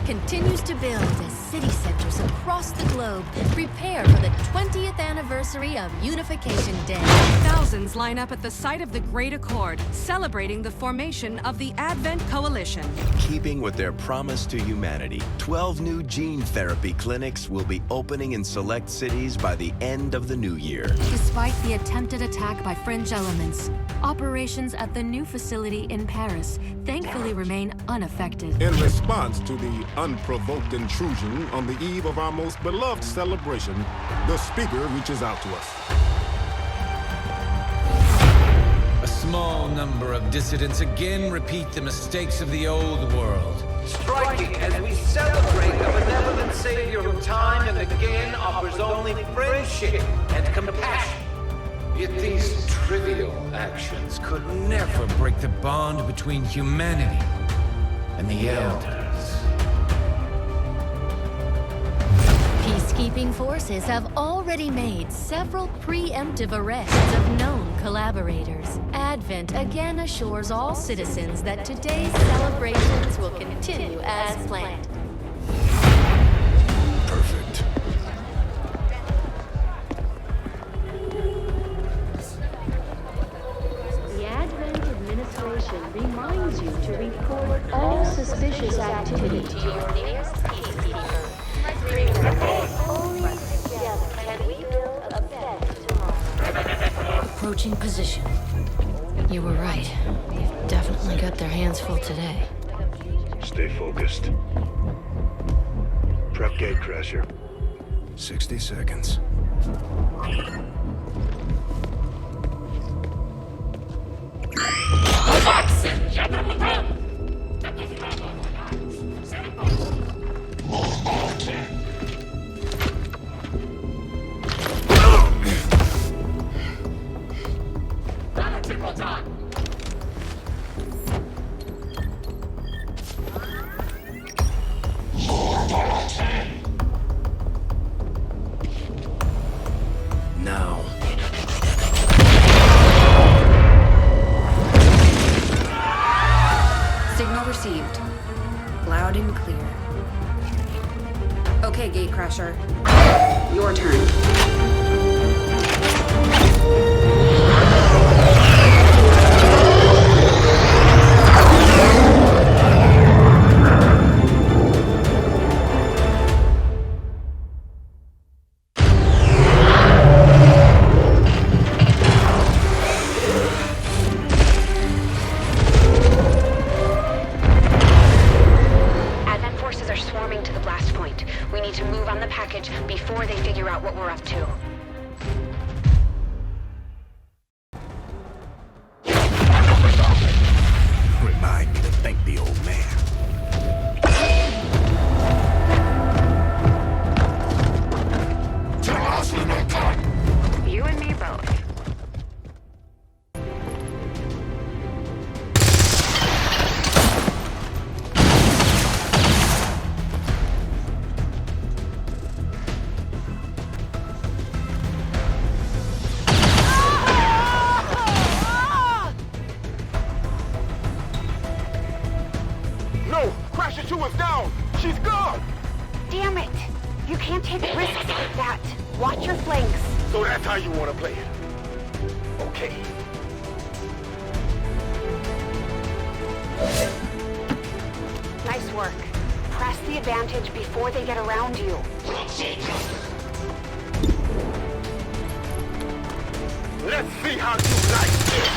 continues to build as city centers across the globe prepare for the 20th anniversary of Unification Day. Thousands line up at the site of the Great Accord, celebrating the formation of the Advent Coalition. Keeping with their promise to humanity, 12 new gene therapy clinics will be opening in select cities by the end of the new year. Despite the attempted attack by fringe elements, operations at the new facility in Paris thankfully remain unaffected. In response to the unprovoked intrusion on the eve of our most beloved celebration, the speaker reaches out to us. A small number of dissidents again repeat the mistakes of the old world. Striking as we celebrate a benevolent savior who time and again offers only friendship and compassion. Yet these trivial actions could never break the bond between humanity and the Elders. Peacekeeping forces have already made several preemptive arrests of known collaborators. Advent again assures all citizens that today's celebrations will continue as planned. Perfect. The Advent administration reminds you to report all suspicious activity to your nearest peacekeeper. Only together can we build a better tomorrow. Approaching position. You were right. They've definitely got their hands full today. Stay focused. Prep gate crasher. 60 seconds. Now. Signal received. Loud and clear. Okay, Gatecrasher. Your turn. Advent forces are swarming to the blast point. We need to move on the package before they figure out what we're up to. Remind me to thank the old man. You and me both. No! Crasher 2 is down! She's gone! Damn it! You can't take risks like that. Watch your flanks. So that's how you want to play it? Okay. Nice work. Press the advantage before they get around you. Let's see how you like this!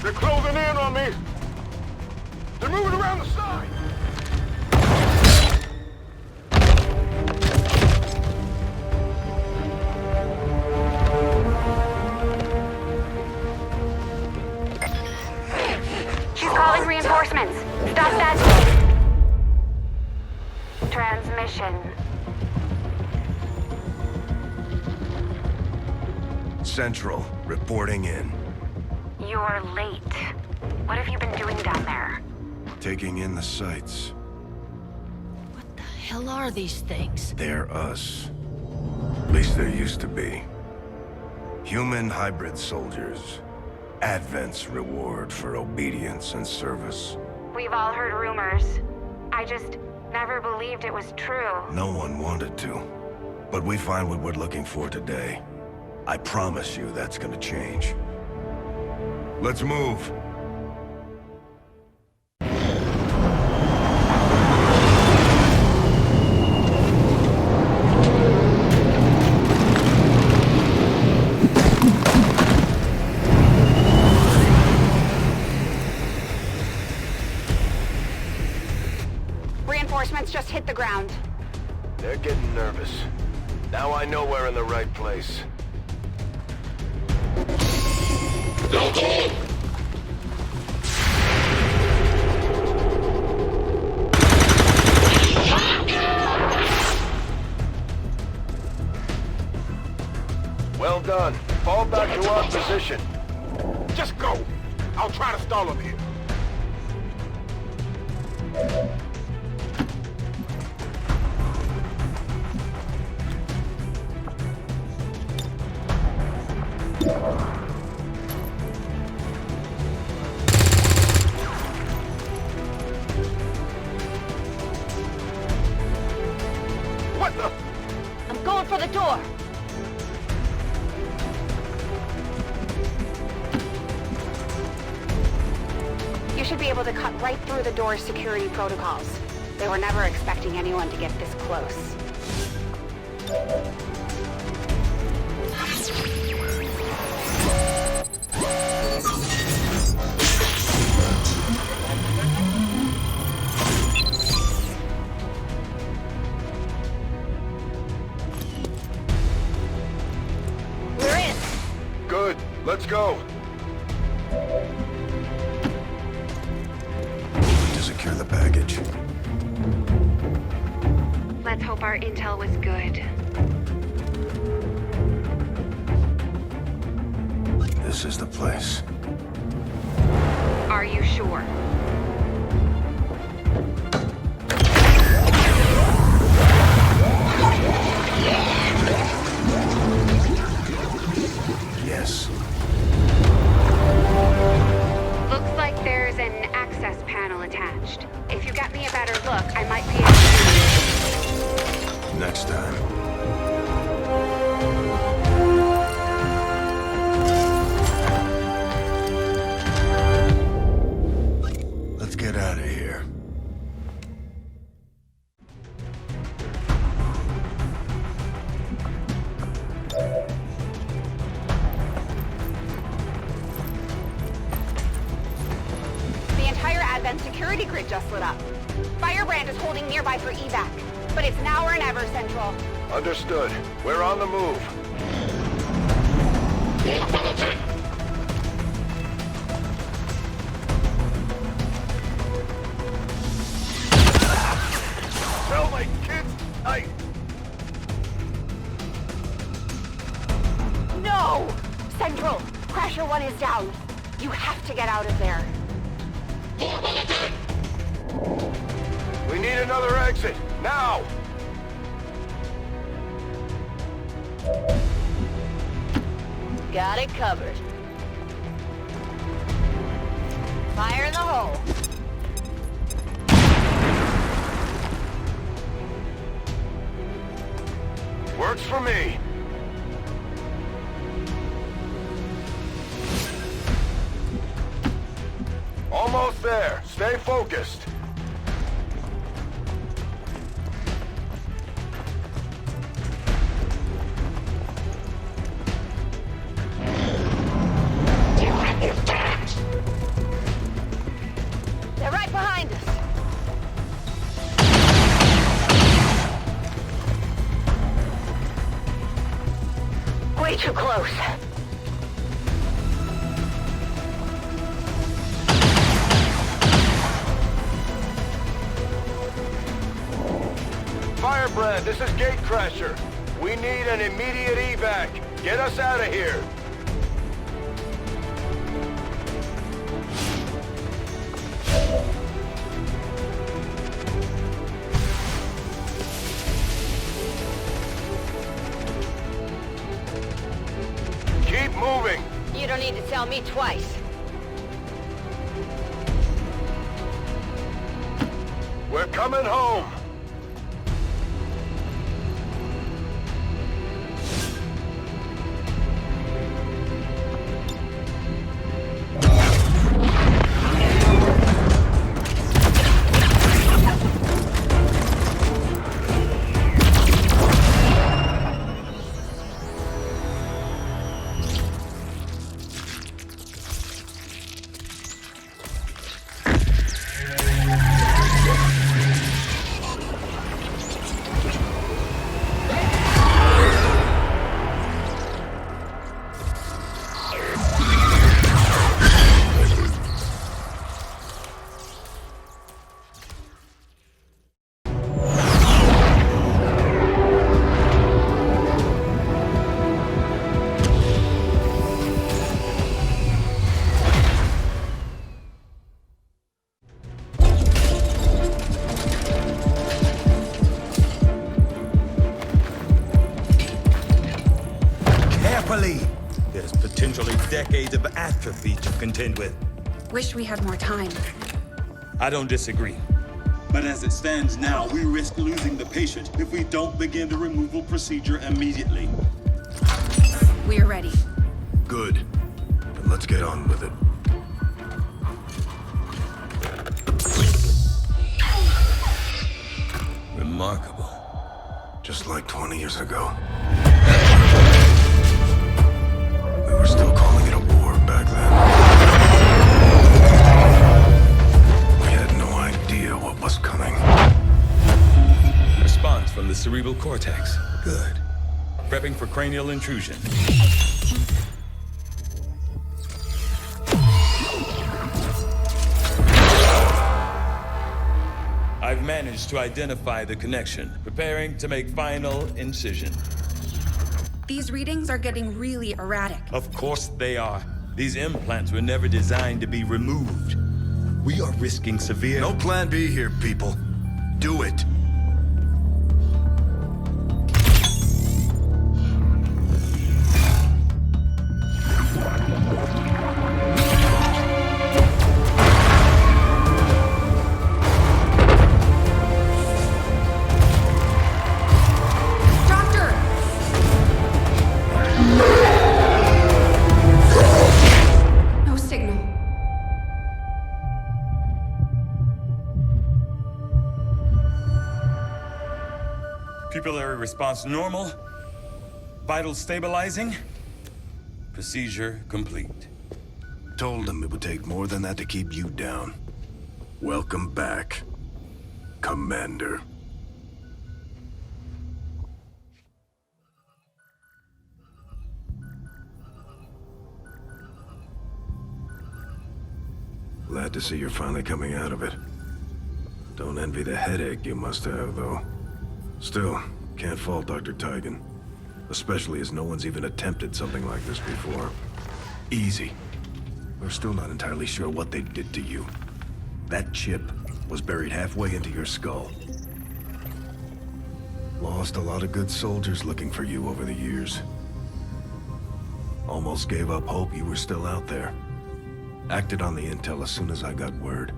They're closing in on me! They're moving around the side! She's calling reinforcements. Stop that. Transmission. Central, reporting in. You're late. What have you been doing down there? Taking in the sights. What the hell are these things? They're us. At least there used to be. Human hybrid soldiers. Advent's reward for obedience and service. We've all heard rumors. I just never believed it was true. No one wanted to. But we find what we're looking for today. I promise you that's gonna change. Let's move. Reinforcements just hit the ground. They're getting nervous. Now I know we're in the right place. Well done. Fall back to our position. Just go. I'll try to stall them here. What the? I'm going for the door. You should be able to cut right through the door's security protocols. They were never expecting anyone to get this close. We're in. Good. Let's go. To secure the package. Let's hope our intel was good. This is the place. Are you sure? Yes. Looks like there's an access panel attached. If you got me a better look, I might be able to... Next time. Let's get out of here. The entire Advent security grid just lit up. Firebrand is holding nearby for evac, but it's now or never, Central. Understood. We're on the move. Tell my kids tight. No! Central, Crasher 1 is down. You have to get out of there. We need another exit. Now! Got it covered. Fire in the hole. Works for me. Almost there. Stay focused. They're right behind us. Way too close. Firebrand, this is Gatecrasher. We need an immediate evac. Get us out of here. Keep moving! You don't need to tell me twice. We're coming home! There's potentially decades of atrophy to contend with. Wish we had more time. I don't disagree. But as it stands now, we risk losing the patient if we don't begin the removal procedure immediately. We're ready. Good. Then let's get on with it. Remarkable. Just like 20 years ago. We were still calling it a war back then. We had no idea what was coming. Response from the cerebral cortex. Good. Prepping for cranial intrusion. I've managed to identify the connection, preparing to make final incision. These readings are getting really erratic. Of course they are. These implants were never designed to be removed. We are risking severe... No plan B here, people. Do it. Pupillary response normal. Vitals stabilizing. Procedure complete. Told him it would take more than that to keep you down. Welcome back, Commander. Glad to see you're finally coming out of it. Don't envy the headache you must have, though. Still, can't fault Dr. Tigan. Especially as no one's even attempted something like this before. Easy. We're still not entirely sure what they did to you. That chip was buried halfway into your skull. Lost a lot of good soldiers looking for you over the years. Almost gave up hope you were still out there. Acted on the intel as soon as I got word.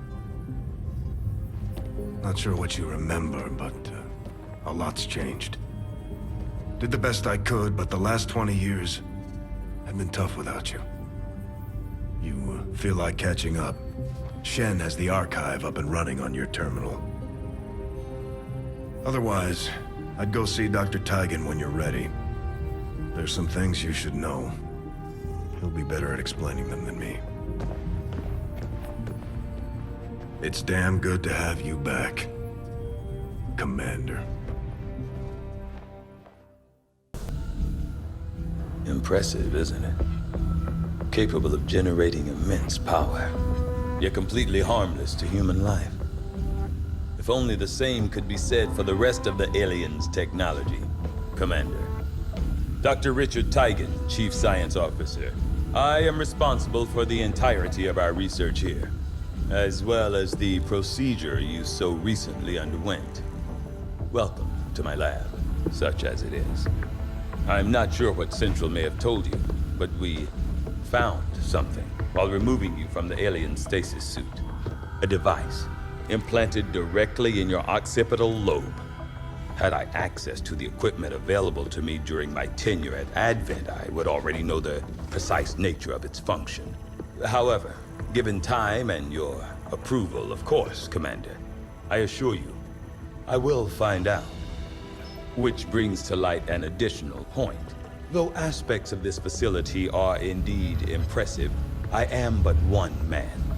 Not sure what you remember, but a lot's changed. Did the best I could, but the last 20 years have been tough without you. You feel like catching up. Shen has the archive up and running on your terminal. Otherwise, I'd go see Dr. Tigan when you're ready. There's some things you should know. He'll be better at explaining them than me. It's damn good to have you back, Commander. Impressive, isn't it? Capable of generating immense power, yet completely harmless to human life. If only the same could be said for the rest of the aliens' technology, Commander. Dr. Richard Tigan, Chief Science Officer. I am responsible for the entirety of our research here, as well as the procedure you so recently underwent. Welcome to my lab, such as it is. I'm not sure what Central may have told you, but we found something while removing you from the alien stasis suit. A device implanted directly in your occipital lobe. Had I access to the equipment available to me during my tenure at Advent, I would already know the precise nature of its function. However, given time and your approval, of course, Commander, I assure you, I will find out. Which brings to light an additional point. Though aspects of this facility are indeed impressive, I am but one man.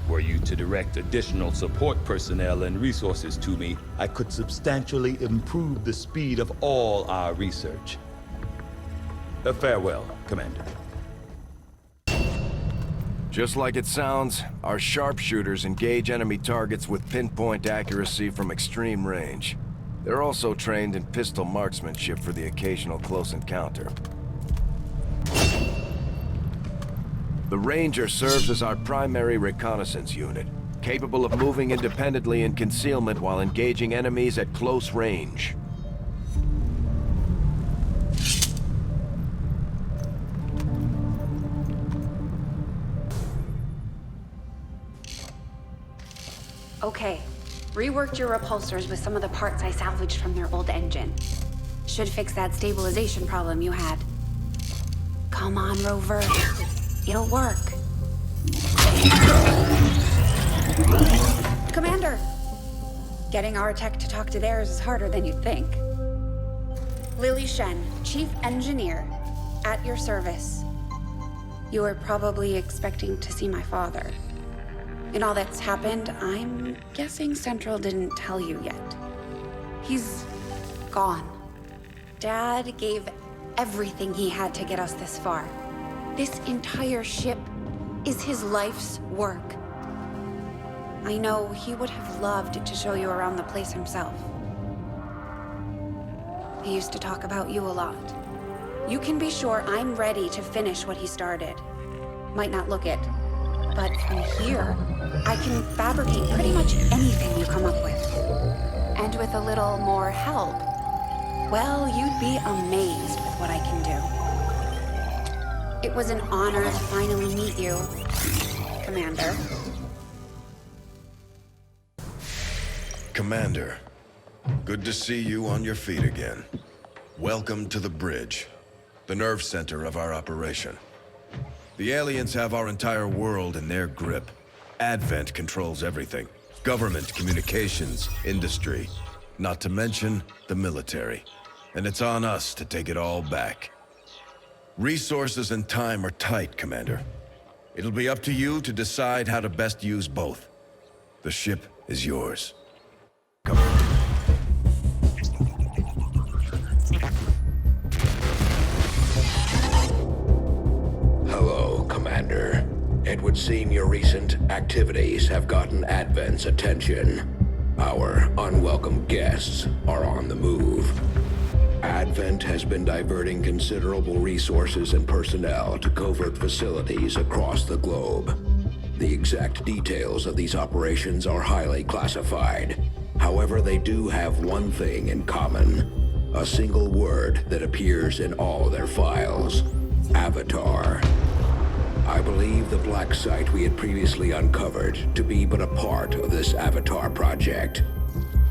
Were you to direct additional support personnel and resources to me, I could substantially improve the speed of all our research. Farewell, Commander. Just like it sounds, our sharpshooters engage enemy targets with pinpoint accuracy from extreme range. They're also trained in pistol marksmanship for the occasional close encounter. The Ranger serves as our primary reconnaissance unit, capable of moving independently in concealment while engaging enemies at close range. Okay, reworked your repulsors with some of the parts I salvaged from their old engine. Should fix that stabilization problem you had. Come on, Rover. It'll work. Commander! Getting our tech to talk to theirs is harder than you'd think. Lily Shen, Chief Engineer, at your service. You were probably expecting to see my father. In all that's happened, I'm guessing Central didn't tell you yet. He's gone. Dad gave everything he had to get us this far. This entire ship is his life's work. I know he would have loved to show you around the place himself. He used to talk about you a lot. You can be sure I'm ready to finish what he started. Might not look it, but from here, I can fabricate pretty much anything you come up with. And with a little more help, well, you'd be amazed with what I can do. It was an honor to finally meet you, Commander. Commander, good to see you on your feet again. Welcome to the bridge, the nerve center of our operation. The aliens have our entire world in their grip. Advent controls everything. Government, communications, industry. Not to mention the military. And it's on us to take it all back. Resources and time are tight, Commander. It'll be up to you to decide how to best use both. The ship is yours. Come on. Hello, Commander. It would seem your recent activities have gotten Advent's attention. Our unwelcome guests are on the move. Advent has been diverting considerable resources and personnel to covert facilities across the globe. The exact details of these operations are highly classified. However, they do have one thing in common. A single word that appears in all their files. Avatar. I believe the black site we had previously uncovered to be but a part of this Avatar project.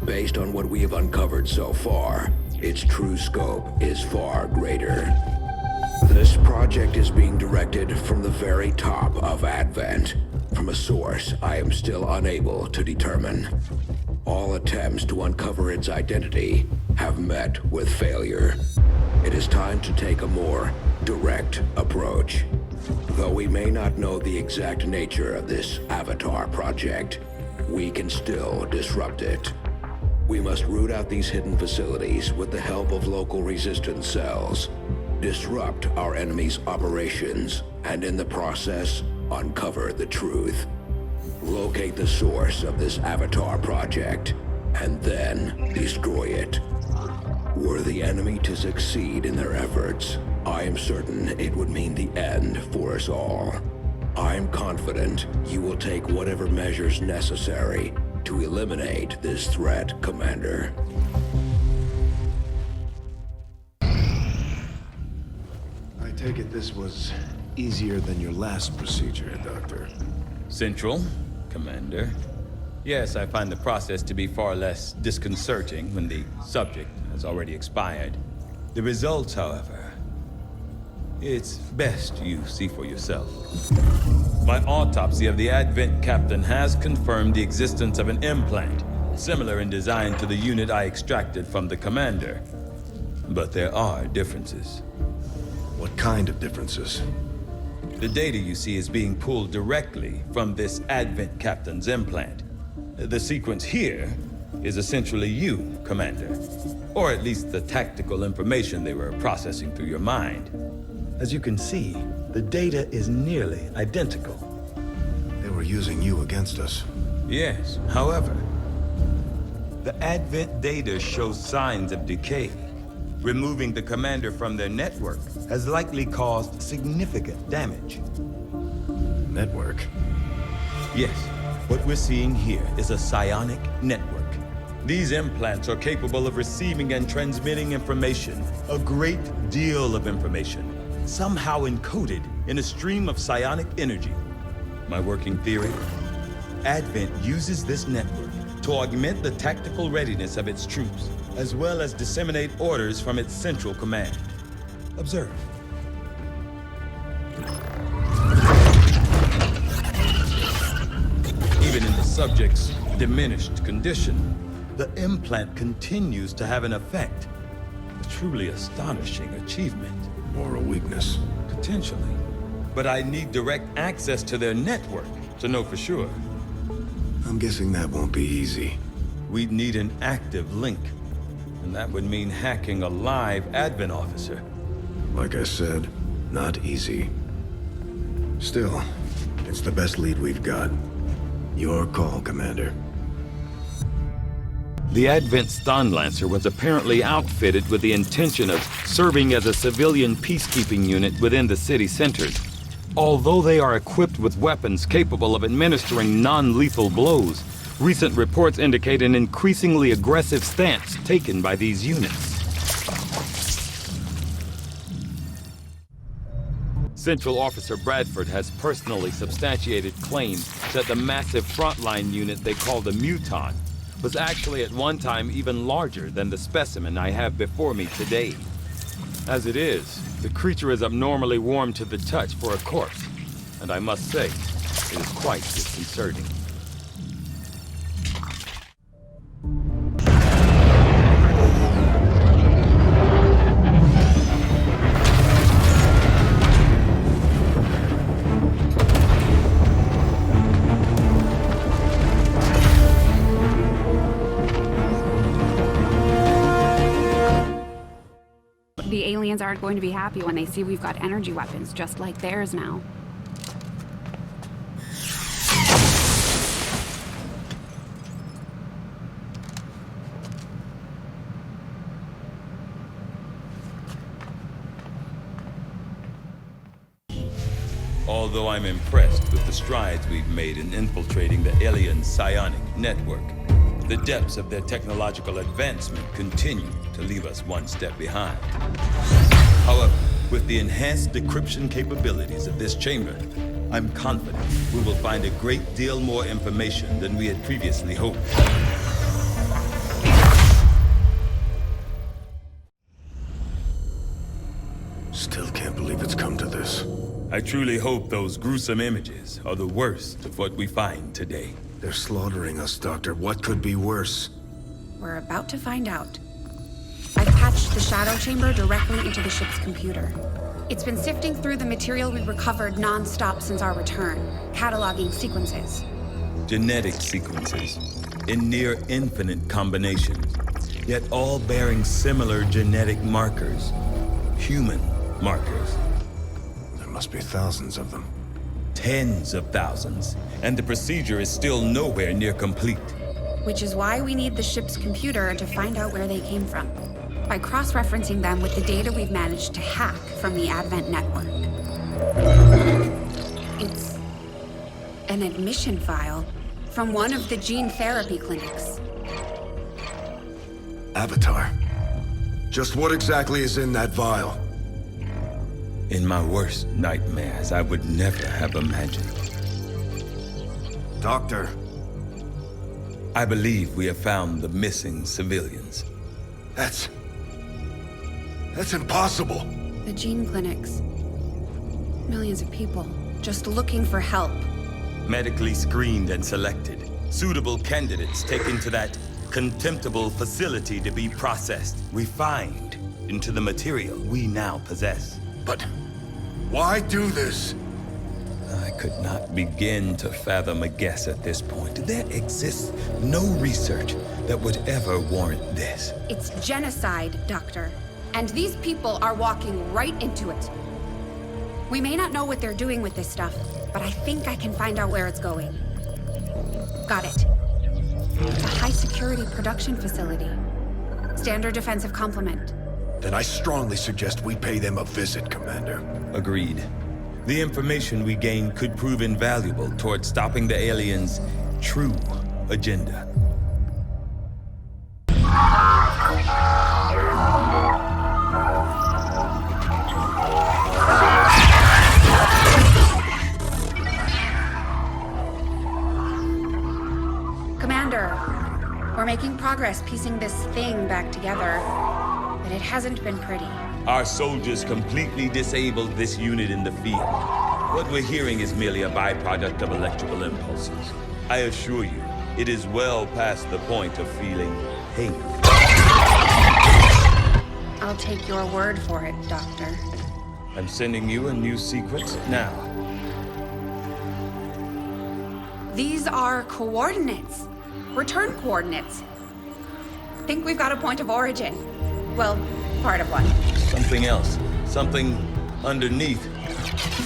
Based on what we have uncovered so far, its true scope is far greater. This project is being directed from the very top of Advent, from a source I am still unable to determine. All attempts to uncover its identity have met with failure. It is time to take a more direct approach. Though we may not know the exact nature of this Avatar project, we can still disrupt it. We must root out these hidden facilities with the help of local resistance cells, disrupt our enemy's operations, and in the process, uncover the truth. Locate the source of this Avatar project, and then destroy it. Were the enemy to succeed in their efforts, I am certain it would mean the end for us all. I am confident you will take whatever measures necessary to eliminate this threat, Commander. I take it this was easier than your last procedure, Doctor. Central, Commander. Yes, I find the process to be far less disconcerting when the subject has already expired. The results, however, it's best you see for yourself. My autopsy of the Advent captain has confirmed the existence of an implant, similar in design to the unit I extracted from the Commander. But there are differences. What kind of differences? The data you see is being pulled directly from this Advent captain's implant. The sequence here is essentially you, Commander. Or at least the tactical information they were processing through your mind. As you can see, the data is nearly identical. They were using you against us. Yes, however, the Advent data shows signs of decay. Removing the Commander from their network has likely caused significant damage. Network? Yes. What we're seeing here is a psionic network. These implants are capable of receiving and transmitting information, a great deal of information, somehow encoded in a stream of psionic energy. My working theory? Advent uses this network to augment the tactical readiness of its troops, as well as disseminate orders from its central command. Observe. Even in the subject's diminished condition, the implant continues to have an effect. A truly astonishing achievement. Or a weakness. Potentially. But I need direct access to their network to know for sure. I'm guessing that won't be easy. We'd need an active link. And that would mean hacking a live Advent officer. Like I said, not easy. Still, it's the best lead we've got. Your call, Commander. The Advent Stunlancer was apparently outfitted with the intention of serving as a civilian peacekeeping unit within the city centers. Although they are equipped with weapons capable of administering non-lethal blows, recent reports indicate an increasingly aggressive stance taken by these units. Central Officer Bradford has personally substantiated claims that the massive frontline unit they call the Muton was actually at one time even larger than the specimen I have before me today. As it is, the creature is abnormally warm to the touch for a corpse, and I must say, it is quite disconcerting. The aliens aren't going to be happy when they see we've got energy weapons just like theirs now. Although I'm impressed with the strides we've made in infiltrating the alien psionic network, the depths of their technological advancement continue to leave us one step behind. However, with the enhanced decryption capabilities of this chamber, I'm confident we will find a great deal more information than we had previously hoped. Still can't believe it's come to this. I truly hope those gruesome images are the worst of what we find today. They're slaughtering us, Doctor. What could be worse? We're about to find out. I've patched the shadow chamber directly into the ship's computer. It's been sifting through the material we recovered non-stop since our return, cataloging sequences. Genetic sequences in near infinite combinations, yet all bearing similar genetic markers. Human markers. There must be thousands of them. Tens of thousands, and the procedure is still nowhere near complete. Which is why we need the ship's computer to find out where they came from, by cross-referencing them with the data we've managed to hack from the Advent network. It's an admission file from one of the gene therapy clinics. Avatar. Just what exactly is in that vial? In my worst nightmares, I would never have imagined. Doctor. I believe we have found the missing civilians. That's impossible. The gene clinics. Millions of people just looking for help. Medically screened and selected. Suitable candidates taken to that contemptible facility to be processed, refined into the material we now possess. But why do this? I could not begin to fathom a guess at this point. There exists no research that would ever warrant this. It's genocide, Doctor. And these people are walking right into it. We may not know what they're doing with this stuff, but I think I can find out where it's going. Got it. It's a high-security production facility. Standard defensive complement. Then I strongly suggest we pay them a visit, Commander. Agreed. The information we gain could prove invaluable towards stopping the aliens' true agenda. Commander, we're making progress piecing this thing back together, but it hasn't been pretty. Our soldiers completely disabled this unit in the field. What we're hearing is merely a byproduct of electrical impulses. I assure you, it is well past the point of feeling pain. I'll take your word for it, Doctor. I'm sending you a new sequence now. These are coordinates. Return coordinates. Think we've got a point of origin. Well, part of one. Something else. Something underneath.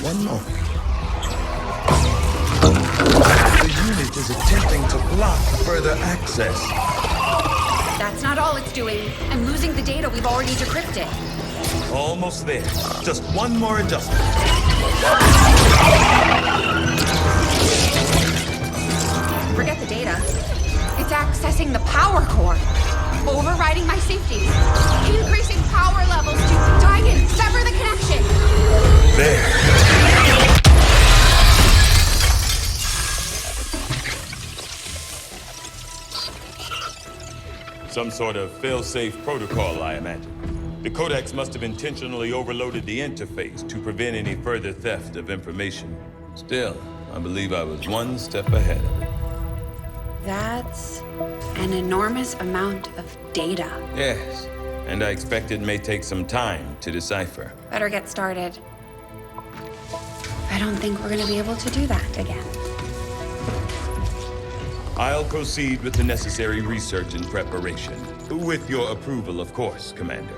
One moment. The unit is attempting to block further access. That's not all it's doing. I'm losing the data we've already decrypted. Almost there. Just one more adjustment. Forget the data. It's accessing the power core. Overriding my safety. Increasing power levels to Titan. Sever the connection. There. Some sort of fail-safe protocol, I imagine. The Codex must have intentionally overloaded the interface to prevent any further theft of information. Still, I believe I was one step ahead of it. That's an enormous amount of data. Yes, and I expect it may take some time to decipher. Better get started. I don't think we're gonna be able to do that again. I'll proceed with the necessary research and preparation. With your approval, of course, Commander.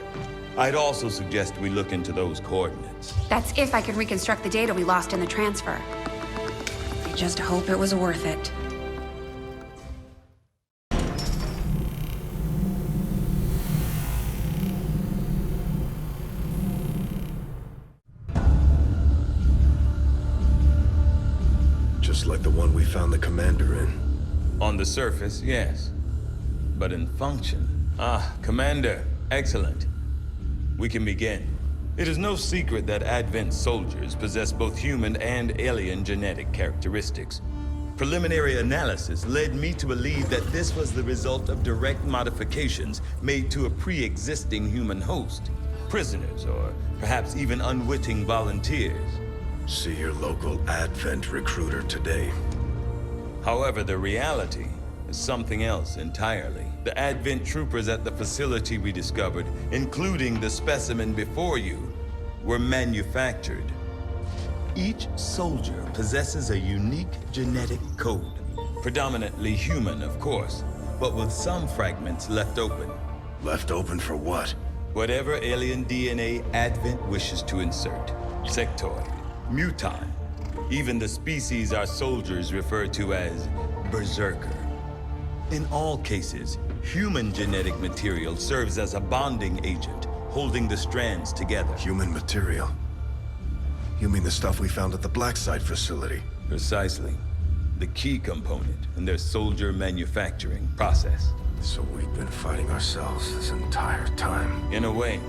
I'd also suggest we look into those coordinates. That's if I can reconstruct the data we lost in the transfer. I just hope it was worth it. Just like the one we found the commander in. On the surface, yes. But in function... Commander, excellent. We can begin. It is no secret that Advent soldiers possess both human and alien genetic characteristics. Preliminary analysis led me to believe that this was the result of direct modifications made to a pre-existing human host. Prisoners, or perhaps even unwitting volunteers. See your local Advent recruiter today. However, the reality is something else entirely. The Advent troopers at the facility we discovered, including the specimen before you, were manufactured. Each soldier possesses a unique genetic code. Predominantly human, of course, but with some fragments left open. Left open for what? Whatever alien DNA Advent wishes to insert. Sectoid, mutant, even the species our soldiers refer to as Berserker. In all cases, human genetic material serves as a bonding agent, holding the strands together. Human material? You mean the stuff we found at the Blackside facility? Precisely. The key component in their soldier manufacturing process. So we've been fighting ourselves this entire time. In a way.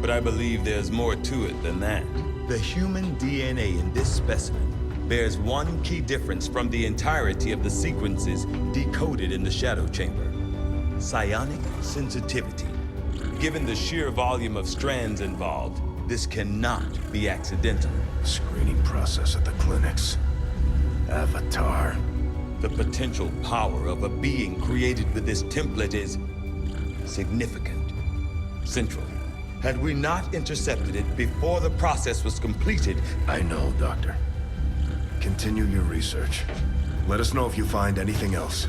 But I believe there's more to it than that. The human DNA in this specimen bears one key difference from the entirety of the sequences decoded in the shadow chamber. Psionic sensitivity. Given the sheer volume of strands involved, this cannot be accidental. Screening process at the clinics. Avatar. The potential power of a being created with this template is significant. Central. Had we not intercepted it before the process was completed... I know, Doctor. Continue your research. Let us know if you find anything else.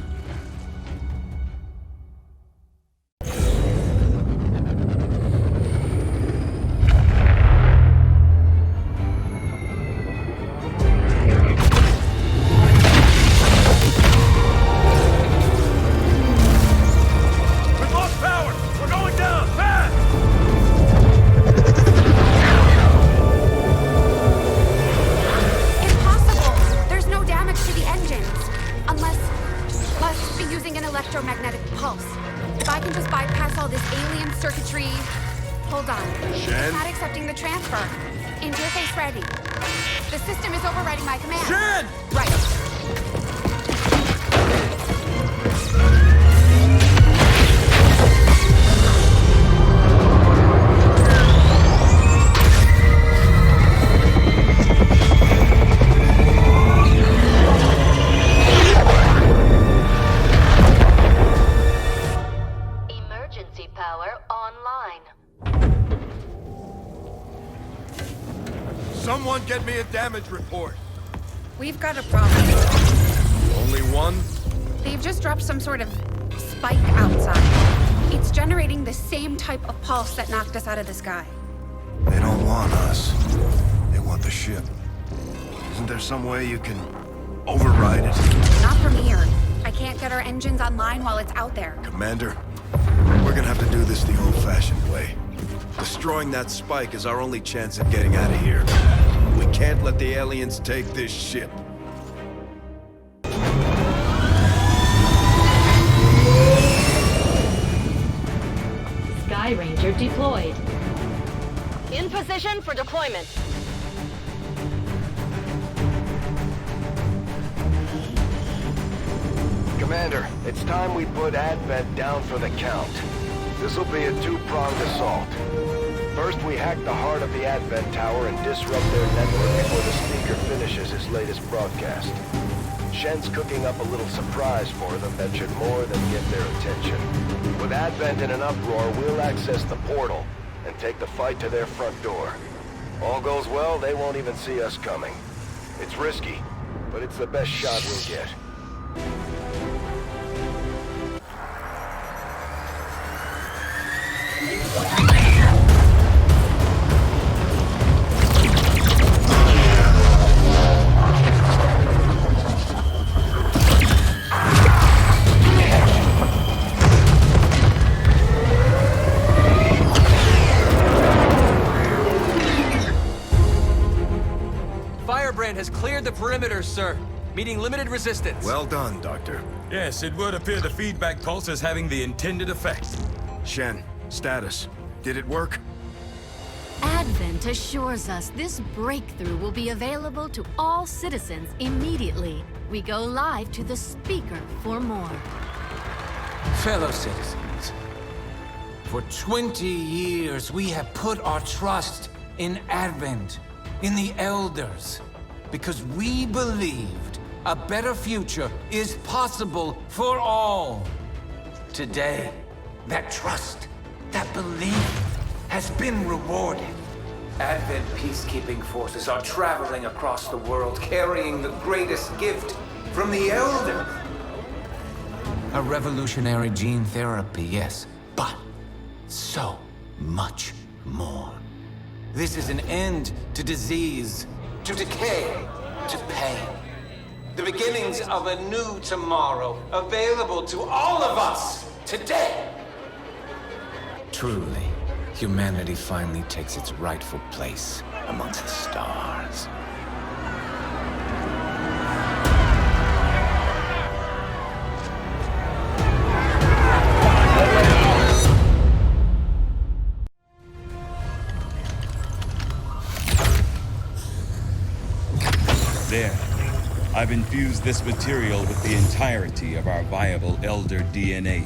Someone get me a damage report. We've got a problem. Only one? They've just dropped some sort of spike outside. It's generating the same type of pulse that knocked us out of the sky. They don't want us. They want the ship. Isn't there some way you can override it? Not from here. I can't get our engines online while it's out there. Commander, we're gonna have to do this the old-fashioned way. Destroying that spike is our only chance of getting out of here. We can't let the aliens take this ship. Sky Ranger deployed. In position for deployment. Commander, it's time we put Advent down for the count. This'll be a two-pronged assault. First, we hack the heart of the Advent Tower and disrupt their network before the speaker finishes his latest broadcast. Shen's cooking up a little surprise for them that should more than get their attention. With Advent in an uproar, we'll access the portal and take the fight to their front door. All goes well, they won't even see us coming. It's risky, but it's the best shot we'll get. Has cleared the perimeter, sir. Meeting limited resistance. Well done, Doctor. Yes, it would appear the feedback pulse is having the intended effect. Shen, status. Did it work? Advent assures us this breakthrough will be available to all citizens immediately. We go live to the speaker for more. Fellow citizens, for 20 years we have put our trust in Advent, in the Elders, because we believed a better future is possible for all. Today, that trust, that belief, has been rewarded. Advent peacekeeping forces are traveling across the world, carrying the greatest gift from the Elders. A revolutionary gene therapy, yes, but so much more. This is an end to disease, to decay, to pain. The beginnings of a new tomorrow, available to all of us today. Truly, humanity finally takes its rightful place amongst the stars. There. I've infused this material with the entirety of our viable Elder DNA.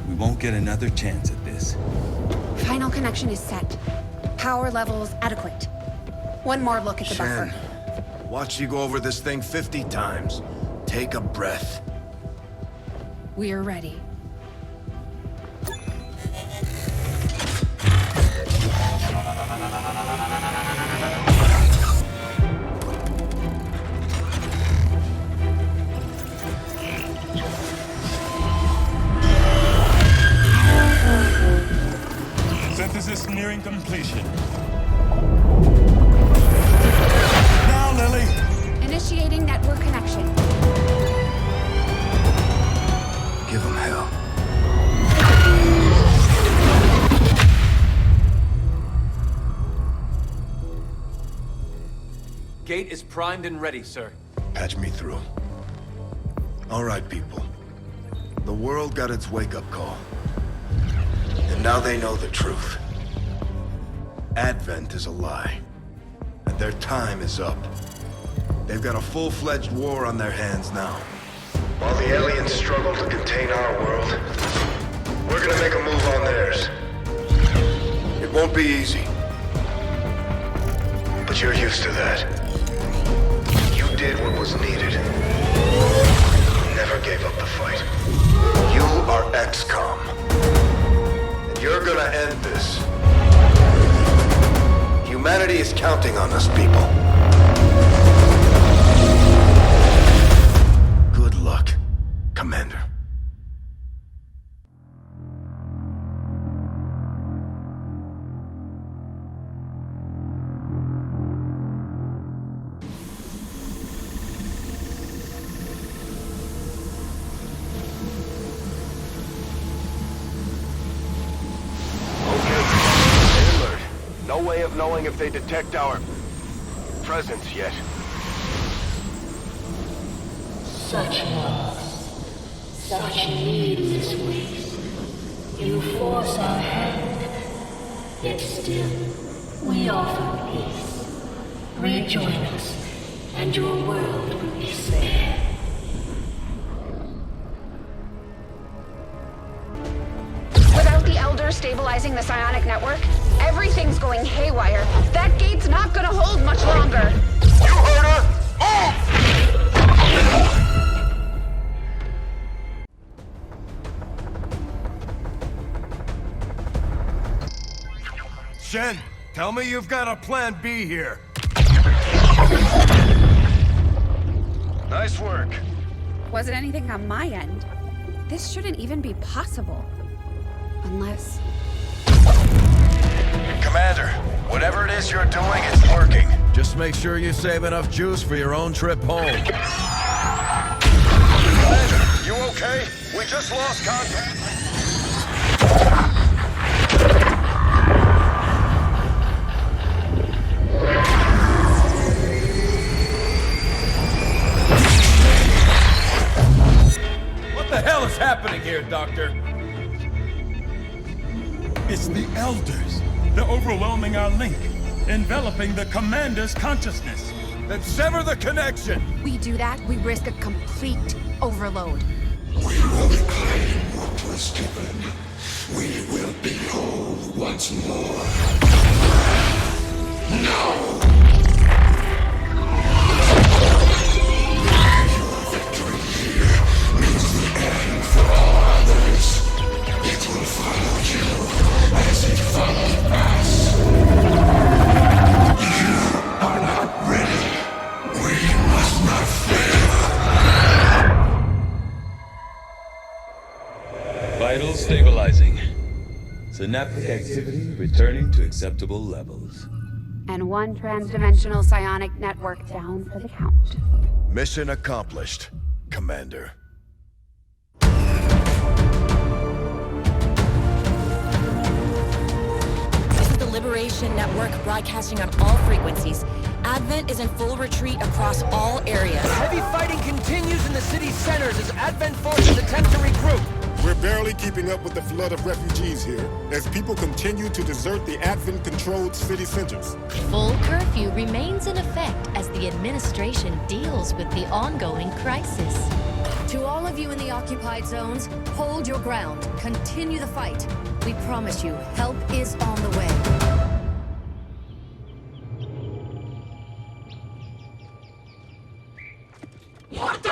We won't get another chance at this. Final connection is set. Power levels adequate. One more look at the Shen, buffer. watch you go over this thing 50 times. Take a breath. We're ready. Synthesis nearing completion. Now, Lily! Initiating network connection. Give him hell. Gate is primed and ready, sir. Patch me through. All right, people. The world got its wake-up call. And now they know the truth. Advent is a lie. And their time is up. They've got a full-fledged war on their hands now. While the aliens struggle to contain our world, we're gonna make a move on theirs. It won't be easy. But you're used to that. You did what was needed. Never gave up the fight. You are XCOM. And you're gonna end this. Humanity is counting on us, people. Good luck, Commander. No way of knowing if they detect our presence yet. Such loss, such needless waste. You force our hand, yet still we offer peace. Rejoin us, and your world will be spared. Without the Elder stabilizing the psionic network, everything's going haywire. That gate's not gonna hold much longer. You heard her! Shen, tell me you've got a plan B here. Nice work. Wasn't anything on my end. This shouldn't even be possible. Unless... Commander, whatever it is you're doing, it's working. Just make sure you save enough juice for your own trip home. Commander, you okay? We just lost contact. What the hell is happening here, Doctor? It's the Elders. They're overwhelming our link, enveloping the Commander's consciousness. Then sever the connection! We do that, we risk a complete overload. We will reclaim what was given. We will be whole once more. Now! Your victory here means the end for all others. It will follow you as it followed us. You are not ready. We must not fail. Vital stabilizing. Synaptic activity returning to acceptable levels. And one transdimensional psionic network down for the count. Mission accomplished, Commander. This is the Liberation Network broadcasting on all frequencies. Advent is in full retreat across all areas. Heavy fighting continues in the city's centers as Advent forces attempt to regroup. We're barely keeping up with the flood of refugees here, as people continue to desert the Advent-controlled city centers. Full curfew remains in effect as the the administration deals with the ongoing crisis. To all of you in the occupied zones, hold your ground. Continue the fight. We promise you, help is on the way. What the